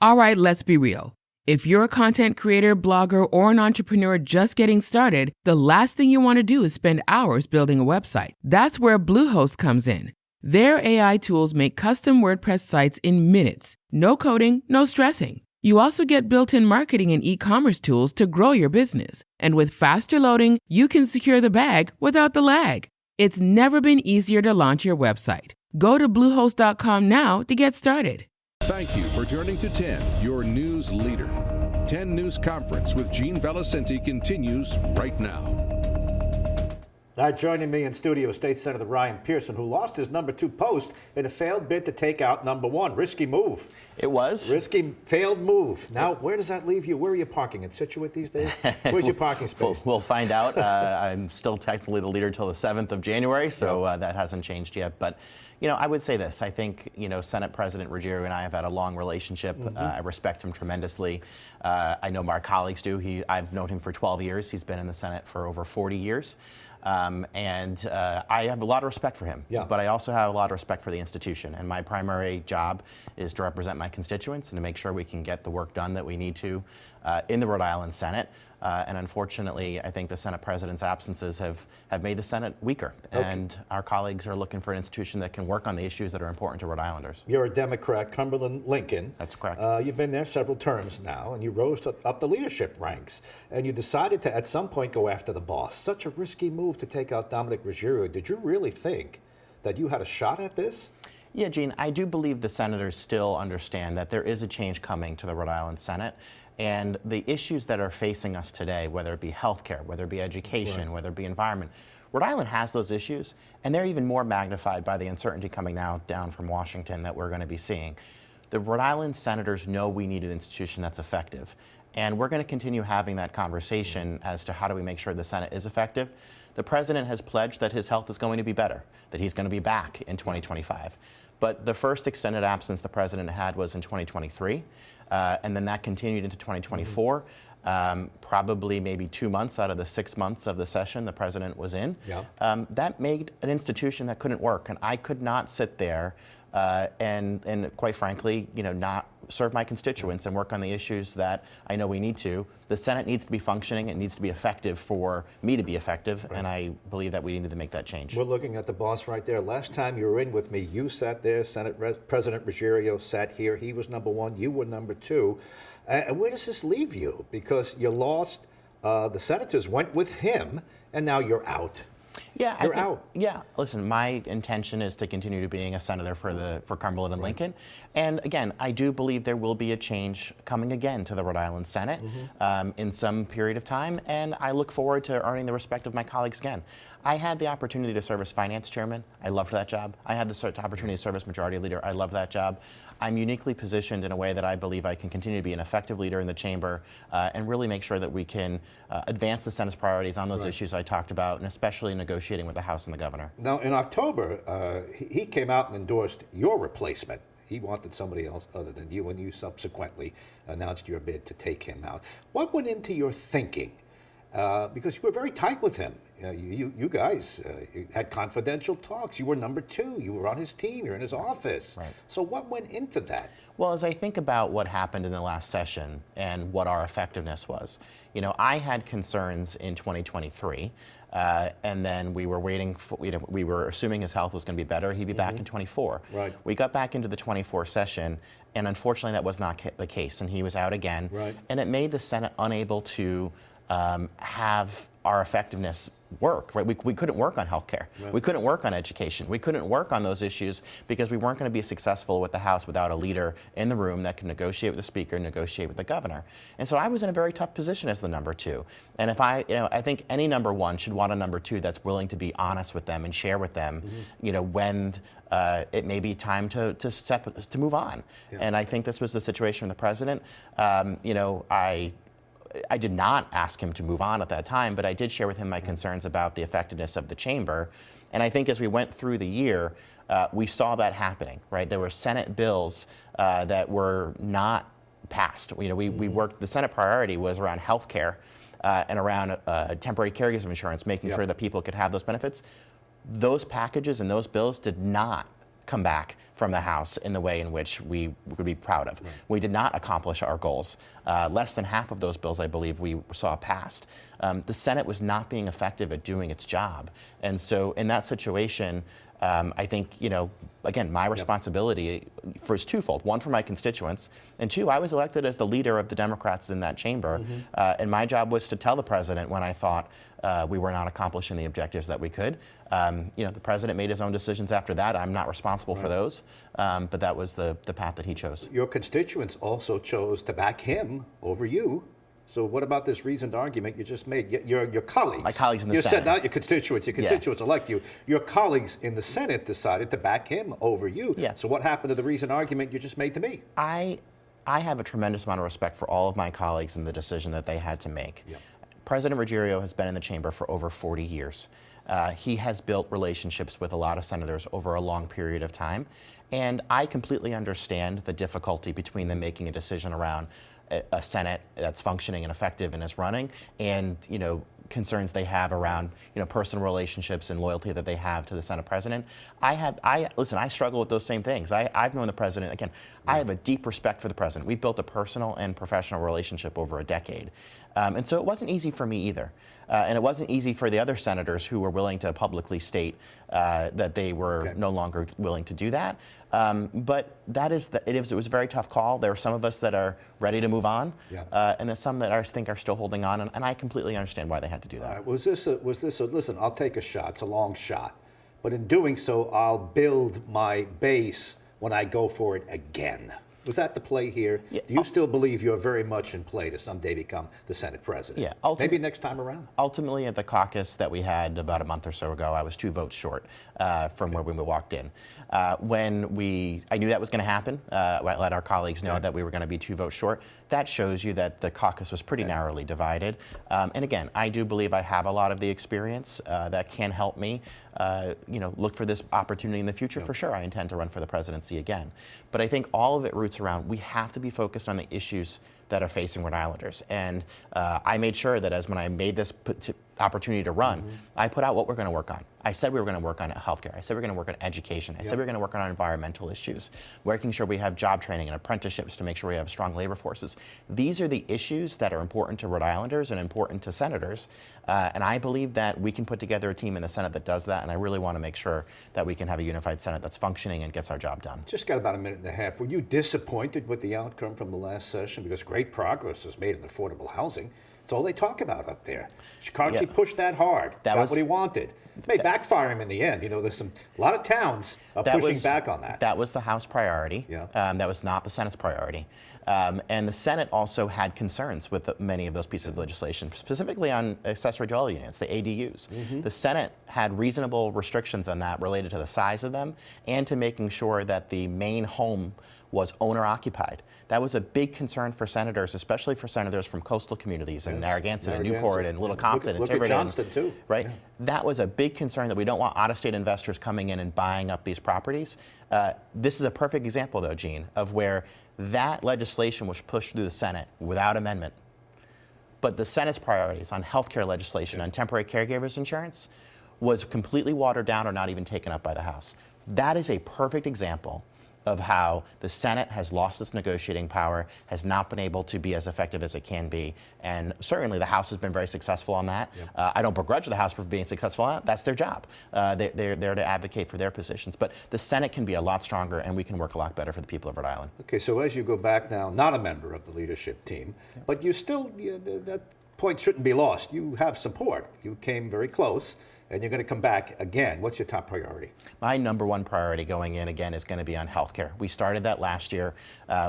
All right, let's be real. If you're a content creator, blogger, or an entrepreneur just getting started, the last thing you want to do is spend hours building a website. That's where Bluehost comes in. Their AI tools make custom WordPress sites in minutes. No coding, no stressing. You also get built-in marketing and e-commerce tools to grow your business. And with faster loading, you can secure the bag without the lag. It's never been easier to launch your website. Go to Bluehost.com now to get started. Thank you for turning to 10, your news leader. 10 News Conference with Gene Valicenti continues right now. Now joining me in studio is State Senator Ryan Pearson, who lost his number 2 post in a failed bid to take out number 1. Risky move. It was. Risky, failed move. Now, where does that leave you? Where are you parking? In Scituate these days? Where's your parking space? We'll find out. I'm still technically the leader till the 7th of January, so that hasn't changed yet. But, I would say this. I think, Senate President Ruggiero and I have had a long relationship. I respect him tremendously. I know my colleagues do. I've known him for 12 years. He's been in the Senate for over 40 years. I have a lot of respect for him, but I also have a lot of respect for the institution. And my primary job is to represent my constituents and to make sure we can get the work done that we need to in the Rhode Island Senate. And unfortunately, I think the Senate President's absences have made the Senate weaker. Okay. And our colleagues are looking for an institution that can work on the issues that are important to Rhode Islanders. You're a Democrat, Cumberland, Lincoln. That's correct. You've been there several terms now, and you rose up the leadership ranks. And you decided to, at some point, go after the boss. Such a risky move to take out Dominic Ruggiero. Did you really think that you had a shot at this? Yeah, Gene, I do believe the senators still understand that there is a change coming to the Rhode Island Senate. And the issues that are facing us today, whether it be healthcare, whether it be education, whether it be environment, Rhode Island has those issues, and they're even more magnified by the uncertainty coming now down from Washington that we're going to be seeing. The Rhode Island senators know we need an institution that's effective, and we're going to continue having that conversation as to how do we make sure the Senate is effective. The president has pledged that his health is going to be better, that he's going to be back in 2025. But the first extended absence the president had was in 2023. And then that continued into 2024. Probably maybe 2 months out of the 6 months of the session the president was in. That made an institution that couldn't work. And I could not sit there and quite frankly, not serve my constituents and work on the issues that I know we need to. The Senate needs to be functioning. It needs to be effective for me to be effective. And I believe that we needed to make that change. We're looking at the boss right there. Last time you were in with me, you sat there. Senate President Ruggiero sat here. He was number 1. You were number 2. And where does this leave you? Because you lost. The senators went with him, and now you're out. Yeah, you're out. Yeah, listen, my intention is to continue to being a senator for Cumberland and Lincoln. And again, I do believe there will be a change coming again to the Rhode Island Senate in some period of time. And I look forward to earning the respect of my colleagues again. I had the opportunity to serve as finance chairman. I loved that job. I had the opportunity to serve as majority leader. I loved that job. I'm uniquely positioned in a way that I believe I can continue to be an effective leader in the chamber and really make sure that we can advance the Senate's priorities on those issues I talked about, and especially negotiating with the House and the governor. Now, in October, he came out and endorsed your replacement. He wanted somebody else other than you, and you subsequently announced your bid to take him out. What went into your thinking? Because you were very tight with him. You guys had confidential talks. You were number 2. You were on his team. You're in his office. Right. So what went into that? Well, as I think about what happened in the last session and what our effectiveness was, I had concerns in 2023. And then we were waiting for, we were assuming his health was going to be better. He'd be back in 24. Right. We got back into the 24 session, and unfortunately that was not the case, and he was out again. Right. And it made the Senate unable to have our effectiveness work, right? We couldn't work on healthcare. Right. We couldn't work on education. We couldn't work on those issues because we weren't going to be successful with the House without a leader in the room that can negotiate with the Speaker, negotiate with the governor. And so I was in a very tough position as the number 2. And if I think any number 1 should want a number 2 that's willing to be honest with them and share with them, when it may be time to move on. Yeah. And I think this was the situation with the president. I did not ask him to move on at that time, but I did share with him my concerns about the effectiveness of the chamber. And I think as we went through the year, we saw that happening, right? There were Senate bills that were not passed. We worked, the Senate priority was around health care and around temporary caregivers insurance, making sure that people could have those benefits. Those packages and those bills did not come back from the House in the way in which we would be proud of. Right. We did not accomplish our goals. Less than half of those bills, I believe, we saw passed. The Senate was not being effective at doing its job. And so in that situation, I think, again, my responsibility is twofold. One, for my constituents, and two, I was elected as the leader of the Democrats in that chamber, and my job was to tell the president when I thought we were not accomplishing the objectives that we could. The president made his own decisions after that. I'm not responsible for those, but that was the path that he chose. Your constituents also chose to back him over you. So what about this reasoned argument you just made? Your colleagues. My colleagues in the Senate. You said not your constituents. Your constituents elect you. Your colleagues in the Senate decided to back him over you. Yeah. So what happened to the reasoned argument you just made to me? I have a tremendous amount of respect for all of my colleagues and the decision that they had to make. Yep. President Ruggiero has been in the chamber for over 40 years. He has built relationships with a lot of senators over a long period of time. And I completely understand the difficulty between them making a decision around a Senate that's functioning and effective and is running, and concerns they have around personal relationships and loyalty that they have to the Senate president. I struggle with those same things. I've known the president, again, I have a deep respect for the president. We've built a personal and professional relationship over a decade. And so it wasn't easy for me either. And it wasn't easy for the other senators who were willing to publicly state that they were no longer willing to do that. But it was a very tough call. There are some of us that are ready to move on, and there's some that I think are still holding on, and I completely understand why they had to do that. All right. Listen, I'll take a shot. It's a long shot. But in doing so, I'll build my base when I go for it again. Was that the play here? Yeah. Do you still believe you're very much in play to someday become the Senate president? Yeah. Maybe next time around? Ultimately, at the caucus that we had about a month or so ago, I was 2 votes short from where we walked in. I knew that was going to happen. I let our colleagues know that we were going to be 2 votes short. That shows you that the caucus was pretty narrowly divided. And again, I do believe I have a lot of the experience that can help me look for this opportunity in the future. For sure, I intend to run for the presidency again. But I think all of it roots around, we have to be focused on the issues that are facing Rhode Islanders. And I made sure that when I made this opportunity to run, I put out what we're going to work on. I said we were going to work on healthcare. I said we were going to work on education. I said we were going to work on environmental issues, making sure we have job training and apprenticeships to make sure we have strong labor forces. These are the issues that are important to Rhode Islanders and important to senators. And I believe that we can put together a team in the Senate that does that. And I really want to make sure that we can have a unified Senate that's functioning and gets our job done. Just got about a minute and a half. Were you disappointed with the outcome from the last session? Because great progress was made in affordable housing. It's all they talk about up there. Chicago pushed that hard. Got what he wanted. It may backfire him in the end. There's a lot of towns pushing back on that. That was the House priority. That was not the Senate's priority. And the Senate also had concerns with many of those pieces of legislation, specifically on accessory dwelling units, the ADUs. The Senate had reasonable restrictions on that related to the size of them and to making sure that the main home was owner-occupied. That was a big concern for senators, especially for senators from coastal communities in Narragansett and Newport and Little Compton and Tiverton. Look at Johnston, too. Right? Yeah. That was a big concern, that we don't want out-of-state investors coming in and buying up these properties. This is a perfect example, though, Gene, of where that legislation was pushed through the Senate without amendment. But the Senate's priorities on health care legislation, on temporary caregivers insurance, was completely watered down or not even taken up by the House. That is a perfect example of how the Senate has lost its negotiating power, has not been able to be as effective as it can be. And certainly the House has been very successful on that. I don't begrudge the House for being successful on that. That's their job. They're there to advocate for their positions. But the Senate can be a lot stronger, and we can work a lot better for the people of Rhode Island. Okay, so as you go back now, not a member of the leadership team, but you still, that point shouldn't be lost. You have support. You came very close. And you're going to come back again. What's your top priority? My number one priority going in again is going to be on healthcare. We started that last year.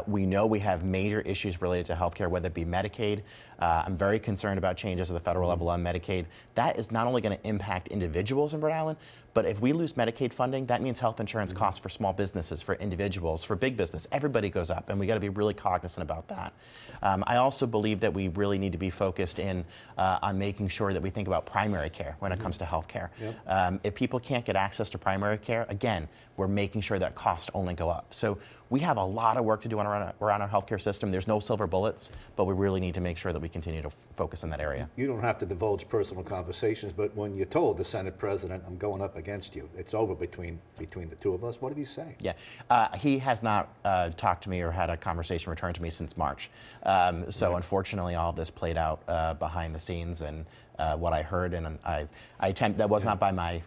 We know we have major issues related to healthcare, whether it be Medicaid. I'm very concerned about changes at the federal level on Medicaid. That is not only going to impact individuals in Rhode Island, but if we lose Medicaid funding, that means health insurance costs for small businesses, for individuals, for big business. Everybody goes up, and we got to be really cognizant about that. I also believe that we really need to be focused on making sure that we think about primary care when it comes to health care. If people can't get access to primary care, again, we're making sure that costs only go up. So we have a lot of work to do around our healthcare system. There's no silver bullets, but we really need to make sure that we continue to focus in that area. You don't have to divulge personal conversations, but when you told the Senate president, I'm going up against you, it's over between the two of us, what did he say? Yeah, he has not talked to me or had a conversation returned to me since March. So unfortunately, all of this played out behind the scenes, and what I heard, and that was not by my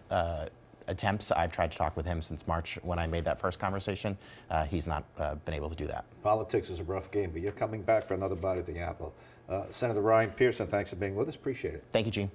attempts. I've tried to talk with him since March when I made that first conversation. He's not been able to do that. Politics is a rough game, but you're coming back for another bite at the apple. Senator Ryan Pearson, thanks for being with us. Appreciate it. Thank you, Gene.